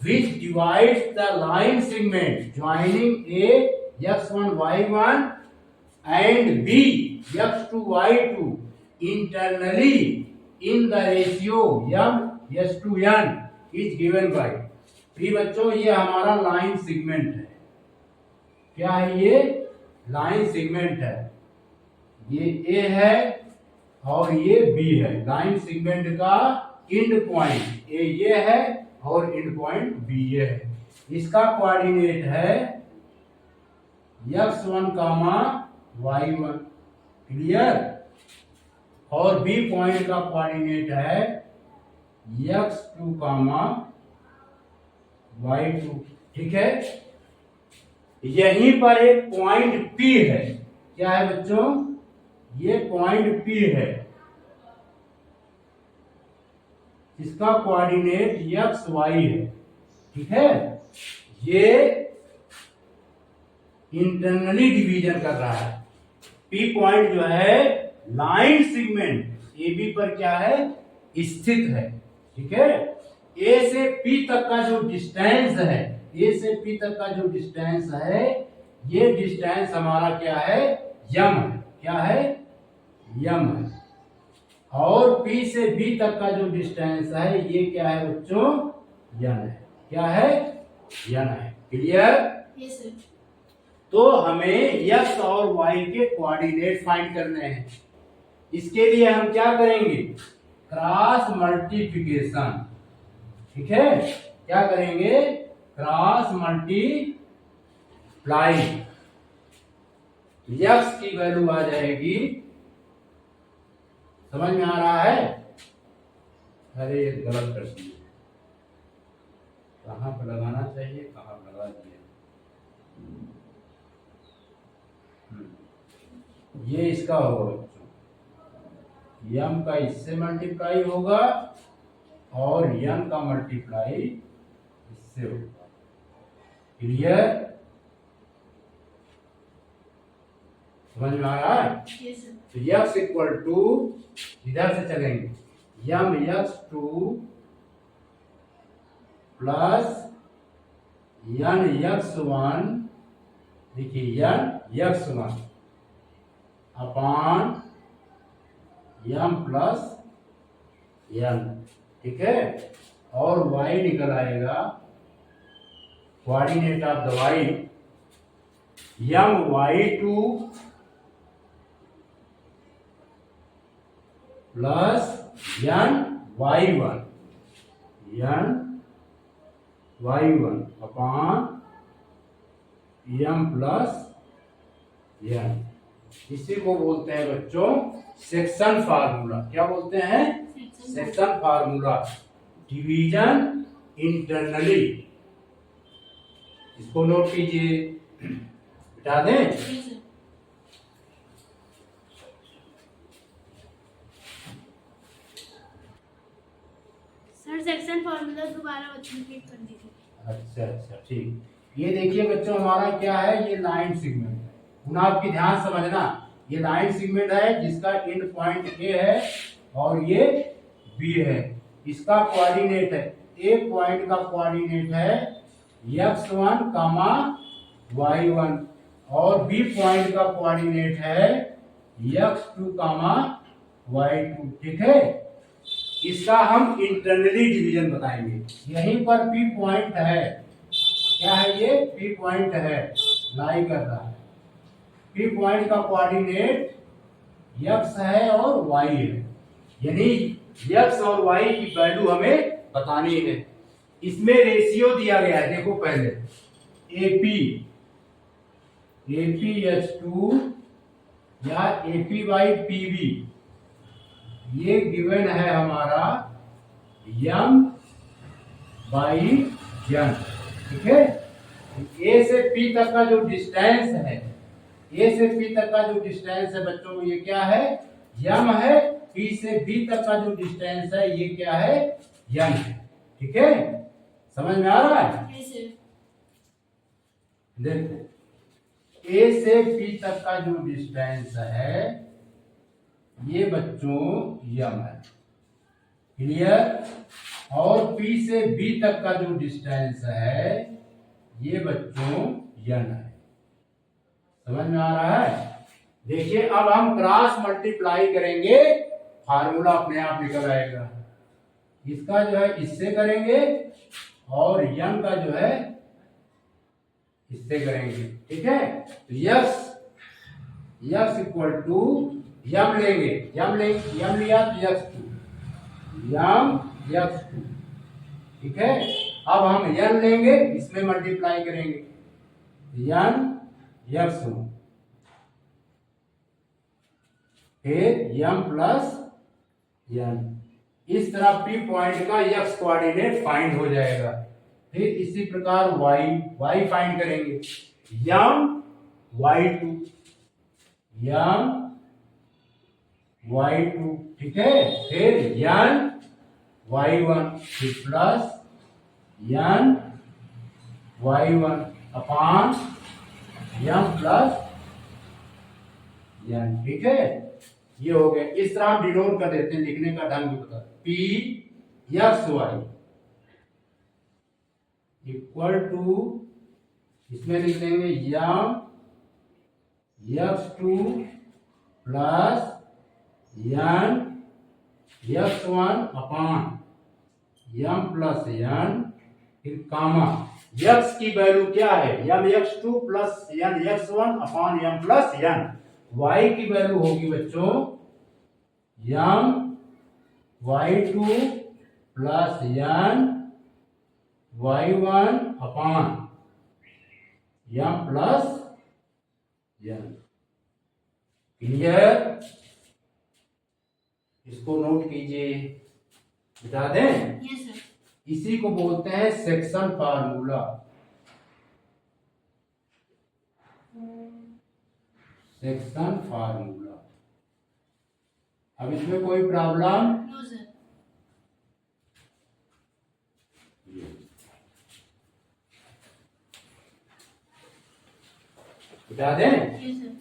which divides the line segment joining a x1 y1 and b x2 y2 internally in the ratio m s to n is given by। प्रिय बच्चों, ये हमारा line segment है। क्या है ये? Line segment है। ये ए है और ये बी है। लाइन सेगमेंट का एंड पॉइंट ए ये है और एंड पॉइंट बी ये है। इसका कोऑर्डिनेट है x1 कामा y1। क्लियर? और बी पॉइंट का कोऑर्डिनेट है x2 कामा y2। ठीक है? यहीं पर एक पॉइंट P है। क्या है बच्चों? ये पॉइंट P है, इसका कोऑर्डिनेट x y है। ठीक है? ये इंटरनली डिवीजन कर रहा है। P पॉइंट जो है लाइन सेगमेंट AB पर क्या है? स्थित है। ठीक है? A से P तक का जो डिस्टेंस है, A से P तक का जो डिस्टेंस है, ये डिस्टेंस हमारा क्या है? यम है। क्या है? यम है। और P से B तक का जो डिस्टेंस है, ये क्या है बच्चों? यन है। क्या है? यन है। क्लियर? Yes sir. तो हमें x और y के कोऑर्डिनेट फाइंड करने हैं। इसके लिए हम क्या करेंगे? Cross multiplication. ठीक है? क्या करेंगे? Cross multiply. x की वैल्यू आ जाएगी, समझ में आ रहा है? अरे ये गलत कर दिए, कहां पर लगाना चाहिए, कहां लगा दिए। ये इसका होगा बच्चों, यम का इससे मल्टीप्लाई होगा और यन का मल्टीप्लाई इससे होगा। क्लियर? समझ में आ रहा है? Yes sir. तो x इक्वल टू, इधर से चलेंगे, यम x2 प्लस यन x1, देखिए यन x1 अपॉन यम प्लस यन। ठीक है? और y निकल आएगा, coordinate of the y, m y2 plus n y1, n y1 upon m plus n. इसी को बोलते हैं बच्चों सेक्शन फार्मूला। क्या बोलते हैं? Section formula, division internally. इसको नोट कीजिए, बता दें। Yes sir. Sir section formula दोबारा रिपीट कर दीजिए। अच्छा अच्छा, ठीक। ये देखिए बच्चों, हमारा क्या है? ये लाइन सेगमेंट है। पुनः आपकी ध्यान समझना, ये लाइन सेगमेंट है जिसका एंड पॉइंट ए है और ये बी है। इसका कोऑर्डिनेट है ए पॉइंट का कोऑर्डिनेट है x1 कामा y1 और बी पॉइंट का कोऑर्डिनेट है x2 कामा y2। ठीक है, इसका हम इंटरनली डिवीजन बताएंगे। यहीं पर P पॉइंट है, क्या है ये P पॉइंट है, लाई कर रहा है। P पॉइंट का कोऑर्डिनेट x है और y है, यानी x और y की वैल्यू हमें बतानी है। इसमें रेशियो दिया गया है, देखो पहले APH2 या AP/PB ये गिवन है हमारा m/n। ठीक है, A से P तक का जो डिस्टेंस है, A से P तक का जो डिस्टेंस है बच्चों ये क्या है, m है। P से B तक का जो डिस्टेंस है ये क्या है, n है। ठीक है, समझ में आ रहा है? Yes, sir. देखो A से P तक का जो डिस्टेंस है ये बच्चों m है, क्लियर। और P से B तक का जो डिस्टेंस है ये बच्चों n है। समझ में आ रहा है? देखिए अब हम क्रॉस मल्टीप्लाई करेंगे, फार्मूला अपने आप निकल आएगा। इसका जो है इससे करेंगे और n का जो है इससे करेंगे। ठीक है, तो x इक्वल टू m लेंगे, m लिया तो x2। ठीक है, अब हम n लेंगे, इसमें मल्टीप्लाई करेंगे, n x1 फिर m प्लस n। इस तरह P पॉइंट का x कोऑर्डिनेट फाइंड हो जाएगा। फिर इसी प्रकार y फाइंड करेंगे, y2। ठीक है, फिर n y1 फिर प्लस n y1 अपान m प्लस n। ठीक है, ये हो गया। इस तरह हम डिनोट कर देते हैं, लिखने का ढंग भी बता, P x y equal to, इसमें लिख देंगे m x2 plus n x1 upon m plus n फिर कामा x की वैल्यू क्या है, m x2 plus n x1 upon m plus n। y की वैल्यू होगी बच्चों m y2 plus n y1 अपान m प्लस n। क्लियर? इसको note कीजिए, बता दें। Yes, sir. इसी को बोलते हैं सेक्शन फार्मूला। Section formula. अब इसमें कोई प्रॉब्लम? No, sir. बता दें। Yes, sir.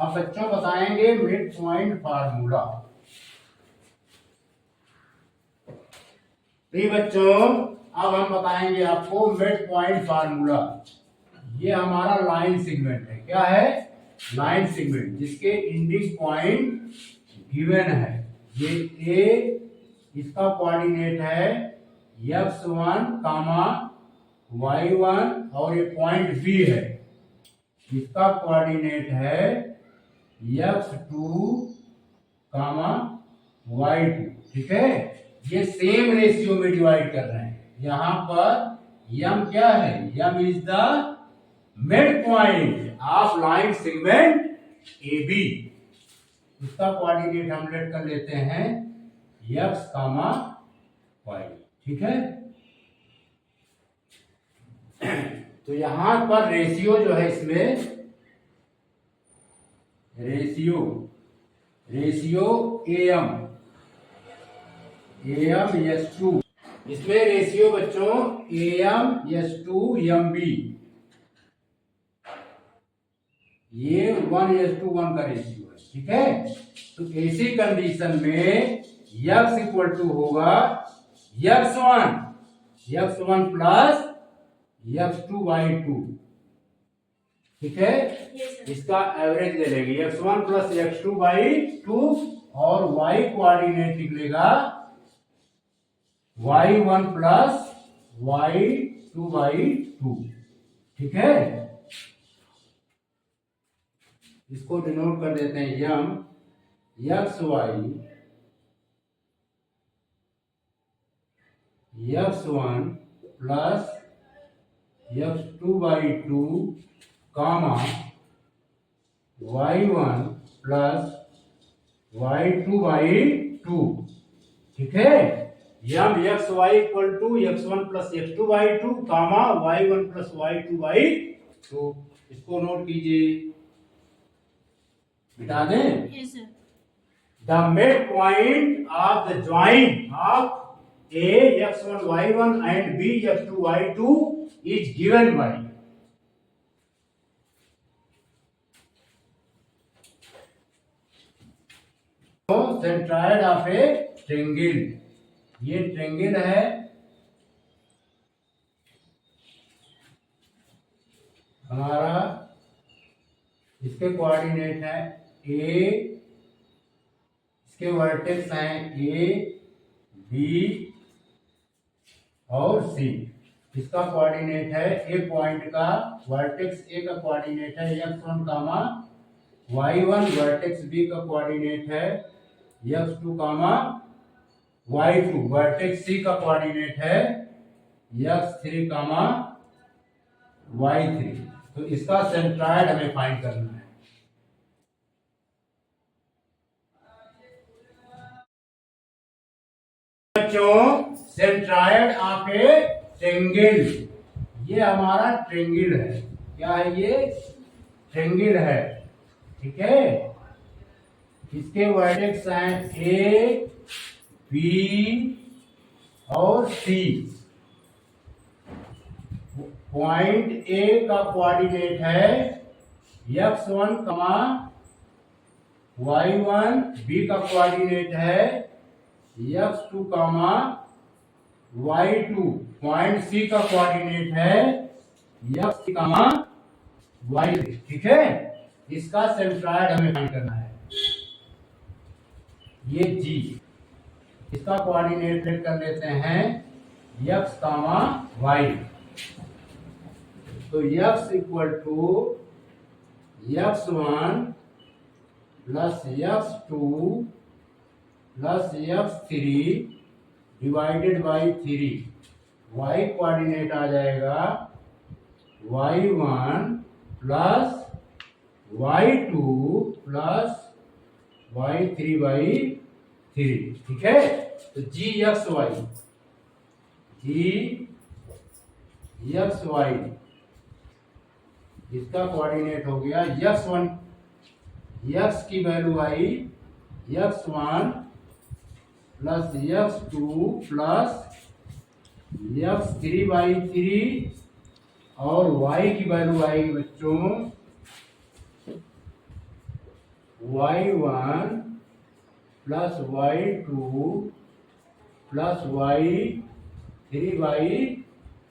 अब बच्चों बताएंगे मिड पॉइंट फार्मूला। प्रिय बच्चों, अब हम बताएंगे आपको मिड पॉइंट फार्मूला। ये हमारा लाइन सेगमेंट है, क्या है, लाइन सेगमेंट, जिसके एंडिंग पॉइंट गिवन है। ये ए, इसका कोऑर्डिनेट है x1 कामा y1 और ये पॉइंट बी है, इसका कोऑर्डिनेट है x2 कामा y2। ठीक है, ये सेम रेशियो में डिवाइड कर रहे हैं। यहां पर m क्या है, m is the mid point of line segment AB। इसका कोऑर्डिनेट हम लेट कर लेते हैं x कामा y। ठीक है, तो यहां पर रेशियो जो है, इसमें रेशियो AM/2, इसमें रेशियो बच्चों AM/2 MB, ये 1:1 का रेशियो है। ठीक है, तो ऐसी कंडीशन में x इक्वल टू होगा x1 x1 plus x2 by 2। ठीक है, Yes, sir. इसका एवरेज ले लेंगे x1 प्लस x2 बाई 2 और y कोऑर्डिनेट निकलेगा y1 प्लस y2 बाई 2। ठीक है, इसको डिनोट कर देते हैं M xy x1 plus x2 by 2 comma y1 plus y2 by 2। ठीक है, M xy equal to x1 plus x2 by 2 comma y1 plus y2 by 2। इसको नोट कीजिए, मिटा दें। Yes, sir. The midpoint of the joint of A x1 y1 and B x2 y2 is given by centroid of a triangle. ये triangle है, हमारा इसके coordinate है ए, इसके वर्टेक्स हैं ए बी और सी। इसका कोऑर्डिनेट है ए पॉइंट का वर्टेक्स ए का कोऑर्डिनेट है x1 comma y1, vertex B का कोऑर्डिनेट है x2 कामा y2, वर्टेक्स सी का कोऑर्डिनेट है x3 कामा y3। तो इसका सेंट्रॉयड हमें फाइंड करना है। बच्चों, सेंट्रॉयड ऑफ ए ट्रायंगल, ये हमारा ट्रायंगल है। क्या है ये? ट्रायंगल है। ठीक है, इसके वर्टेक्स हैं ए बी और सी। पॉइंट ए का कोऑर्डिनेट है x1 कमा y1, बी का कोऑर्डिनेट है x2 कामा y2, पॉइंट सी का कोऑर्डिनेट है x3 कामा y3। ठीक है, इसका सेंट्रॉयड हमें फाइंड करना है। ये G, इसका कोऑर्डिनेट लेट कर लेते हैं x कामा y। तो x equal to x1 plus x2 plus x3 divided by 3। y coordinate आ जाएगा y1 plus y2 plus y3 by 3। ठीक है, तो g x y इसका कोऑर्डिनेट हो गया x1, x की value I x1 plus x2 plus x3 by 3 और y की वैल्यू आएगी बच्चों y1 plus y2 plus y3 by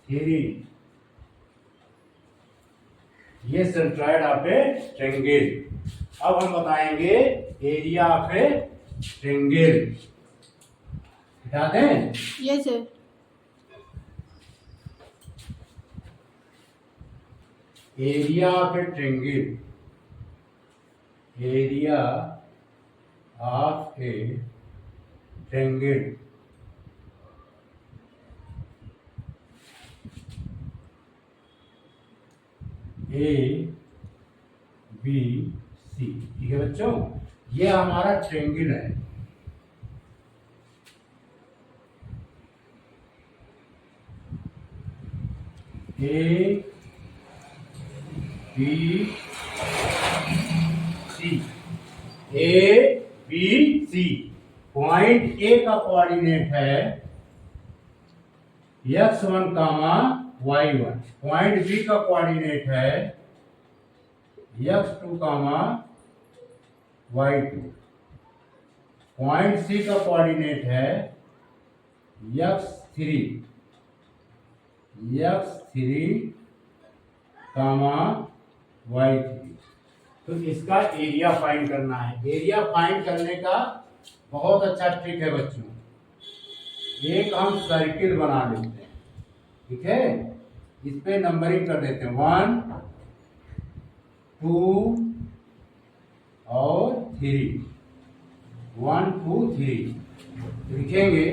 3। ये सेंट्रॉयड ऑफ ए ट्रायंगल। अब हम बताएंगे एरिया ऑफ ए ट्रायंगल। बता दें। Yes, sir. Area of a triangle, area of a triangle A B C. ठीक है बच्चों, ये हमारा ट्रायंगल है। A B C, A B C. Point A का कोऑर्डिनेट है x1 comma y1, point B का कोऑर्डिनेट है x2 कामा y2, पॉइंट सी का कोऑर्डिनेट है x3 x3 कामा y3। तो इसका एरिया फाइंड करना है। एरिया फाइंड करने का बहुत अच्छा ट्रिक है बच्चों। एक हम सर्किल बना लेते हैं, ठीक है। इस पे नंबरिंग कर देते हैं 1 2 और 3, 1 2 3 लिखेंगे।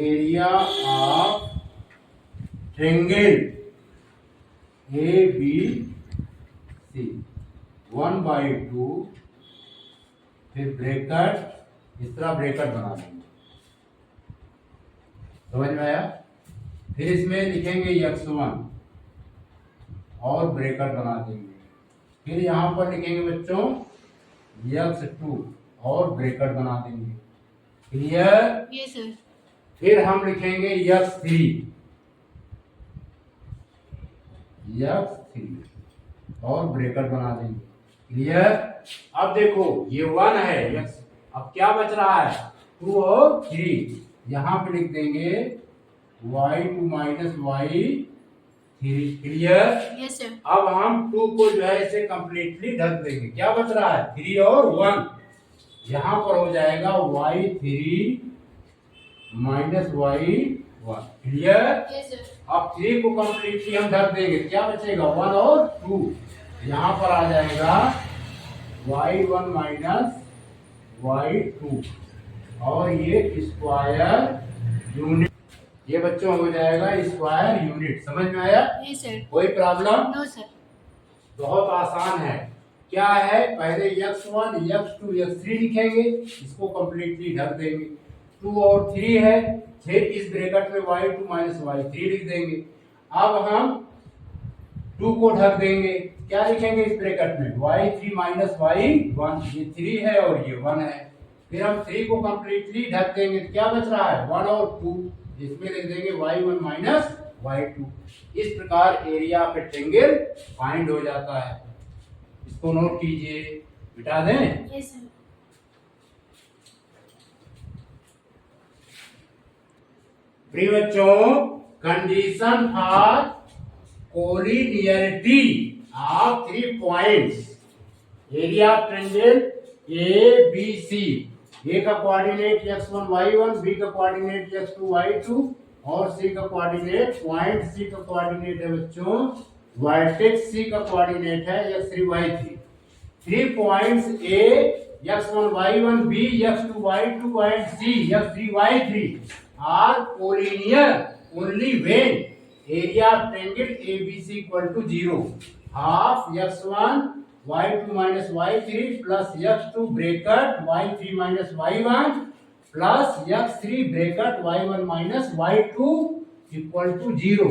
एरिया ऑफ ट्रायंगल ABC 1/2, फिर ब्रैकेट, इस तरह ब्रैकेट बना देंगे। समझ में आया? फिर इसमें लिखेंगे x1 और ब्रैकेट बना देंगे। फिर यहाँ पर लिखेंगे बच्चों x2 और ब्रैकेट बना देंगे। क्लियर? Yes sir. फिर हम लिखेंगे x3 और ब्रैकेट बना देंगे। क्लियर? अब देखो ये 1 है x, अब क्या बच रहा है 2 और 3। यहाँ पे लिख देंगे y2 minus y3। Clear? Yes sir. अब हम 2 को जो है इसे कंप्लीटली ढक देंगे। क्या बच रहा है 3 और 1। यहाँ पर हो जाएगा y3 minus y1। Clear? Yes sir. अब 3 को कंप्लीटली हम ढक देंगे, क्या बचेगा 1 और 2। यहाँ पर आ जाएगा y1 माइनस y2 और ये स्क्वायर यूनिट। ये बच्चों हो जाएगा स्क्वायर यूनिट। समझ में आया? Yes sir. कोई प्रॉब्लम? No sir. बहुत आसान है। क्या है, पहले x1 x2 x3 लिखेंगे, इसको कंप्लीटली ढक देंगे। 2 और 3 है, फिर इस ब्रैकेट में y2 माइनस y3 लिख देंगे। अब हम 2 को ढक देंगे, क्या लिखेंगे इस ब्रैकेट में y3 माइनस y1। ये 3 है और ये 1 है। फिर हम 3 को कंप्लीटली ढक देंगे, क्या बच रहा है 1 और 2। इसमें लिख देंगे y1 माइनस y2। इस प्रकार एरिया ऑफ ट्रायंगल फाइंड हो जाता है। इसको नोट कीजिए, मिटा दें। Yes sir. प्रिय बच्चों, condition for collinearity of 3 points area of triangle ABC। ए का कोऑर्डिनेट x1 y1, बी का कोऑर्डिनेट x2 y2 और सी का कोऑर्डिनेट, पॉइंट सी का कोऑर्डिनेट है बच्चों वर्टेक्स सी का कोऑर्डिनेट है x3 y3। 3 points A x1 y1, B x2 y2 and C x3 y3 are collinear only when area of triangle ABC equal to 0. Half x1 y2 minus y3 plus x2 bracket y3 minus y1 plus x3 bracket y1 minus y2 equal to 0.